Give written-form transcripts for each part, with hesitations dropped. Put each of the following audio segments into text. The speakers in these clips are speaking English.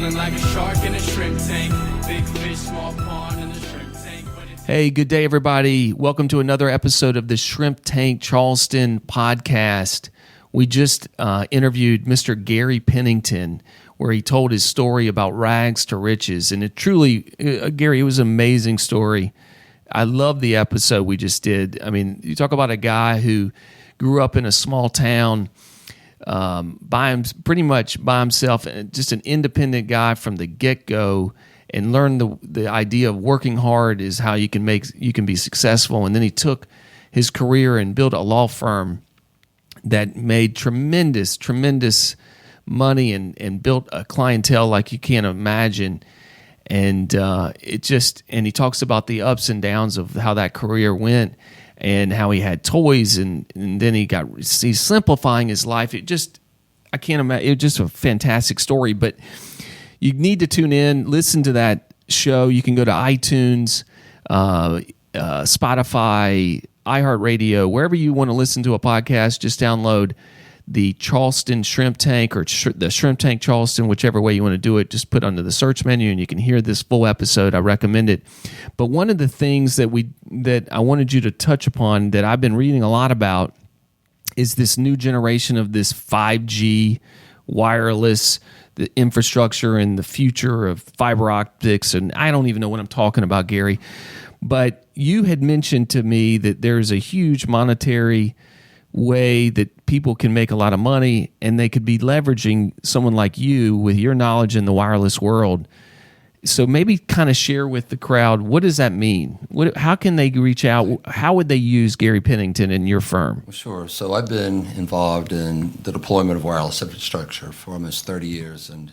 Feeling like a shark in a shrimp tank. Big fish, small pond in the shrimp tank. Hey, good day, everybody. Welcome to another episode of the Shrimp Tank Charleston podcast. We just interviewed Mr. Gary Pennington, where he told his story about rags to riches. And it truly, Gary, it was an amazing story. I love the episode we just did. I mean, you talk about a guy who grew up in a small town, pretty much by himself, just an independent guy from the get-go, and learned the idea of working hard is how you can be successful. And then he took his career and built a law firm that made tremendous money and built a clientele like you can't imagine. And he talks about the ups and downs of how that career went and how he had toys and then he's simplifying his life. I can't imagine. It was just a fantastic story, but you need to tune in, listen to that show. You can go to iTunes, Spotify, iHeartRadio, wherever you want to listen to a podcast. Just download the Charleston Shrimp Tank or the Shrimp Tank Charleston, whichever way you want to do it. Just put under the search menu and you can hear this full episode. I recommend it. But one of the things that I wanted you to touch upon that I've been reading a lot about is this new generation of this 5G wireless, the infrastructure and the future of fiber optics. And I don't even know what I'm talking about, Gary. But you had mentioned to me that there's a huge monetary way that people can make a lot of money, and they could be leveraging someone like you with your knowledge in the wireless world. So maybe kind of share with the crowd, what does that mean? How can they reach out? How would they use Gary Pennington in your firm? Well, sure. So I've been involved in the deployment of wireless infrastructure for almost 30 years and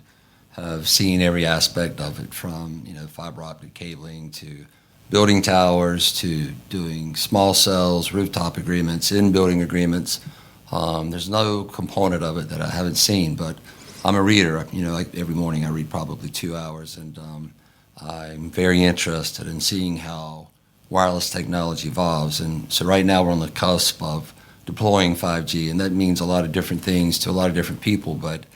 have seen every aspect of it, from fiber optic cabling to building towers to doing small cells, rooftop agreements, in-building agreements. There's no component of it that I haven't seen, but I'm a reader. Like every morning I read probably 2 hours, and I'm very interested in seeing how wireless technology evolves. And so right now we're on the cusp of deploying 5G, and that means a lot of different things to a lot of different people, but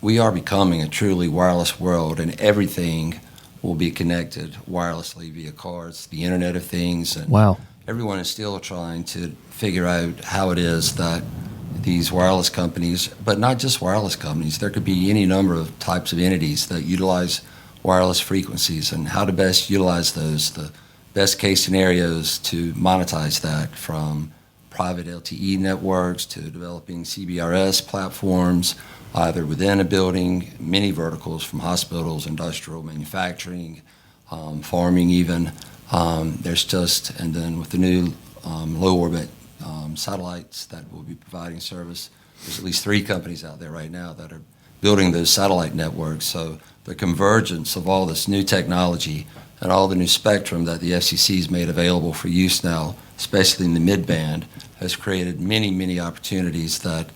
we are becoming a truly wireless world, and everything will be connected wirelessly via cars, the Internet of Things. And wow. Everyone is still trying to figure out how it is that these wireless companies, but not just wireless companies, there could be any number of types of entities that utilize wireless frequencies, and how to best utilize those, the best case scenarios to monetize that, from private LTE networks to developing CBRS platforms, either within a building, many verticals from hospitals, industrial, manufacturing, farming even. And then with the new low orbit satellites that will be providing service, there's at least 3 companies out there right now that are building those satellite networks. So the convergence of all this new technology and all the new spectrum that the FCC has made available for use now, especially in the mid-band, has created many opportunities that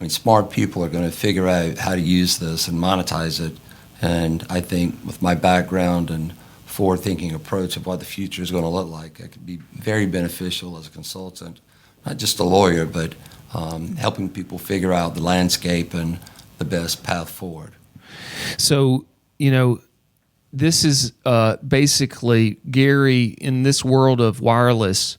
smart people are going to figure out how to use this and monetize it. And I think with my background and forward-thinking approach of what the future is going to look like, I could be very beneficial as a consultant, not just a lawyer, but helping people figure out the landscape and the best path forward. So, this is basically, Gary, in this world of wireless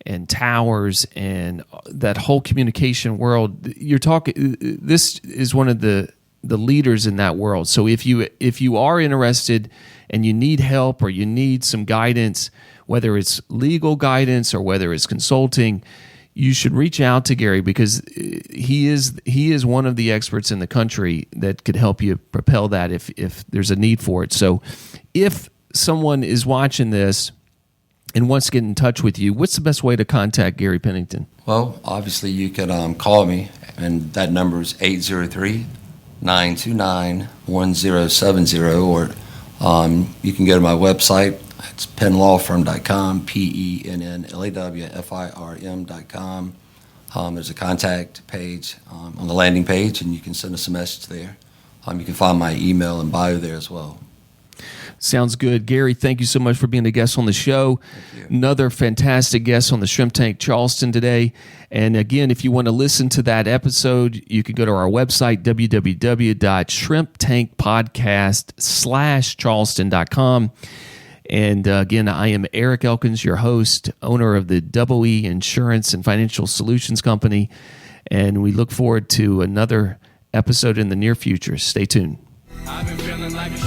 and towers and that whole communication world, this is one of the leaders in that world. So if you are interested and you need help or you need some guidance, whether it's legal guidance or whether it's consulting, you should reach out to Gary, because he is one of the experts in the country that could help you propel that if there's a need for it. So if someone is watching this and wants to get in touch with you, what's the best way to contact Gary Pennington? Well, obviously you can call me, and that number is 803-929-1070, or you can go to my website. It's pennlawfirm.com, PENNLAWFIRM.com. There's a contact page on the landing page, and you can send us a message there. You can find my email and bio there as well. Sounds good. Gary, thank you so much for being a guest on the show. Another fantastic guest on the Shrimp Tank Charleston today. And again, if you want to listen to that episode, you can go to our website, www.shrimptankpodcast.com. And again, I am Eric Elkins, your host, owner of the Double E Insurance and Financial Solutions Company. And we look forward to another episode in the near future. Stay tuned. I've been feeling like a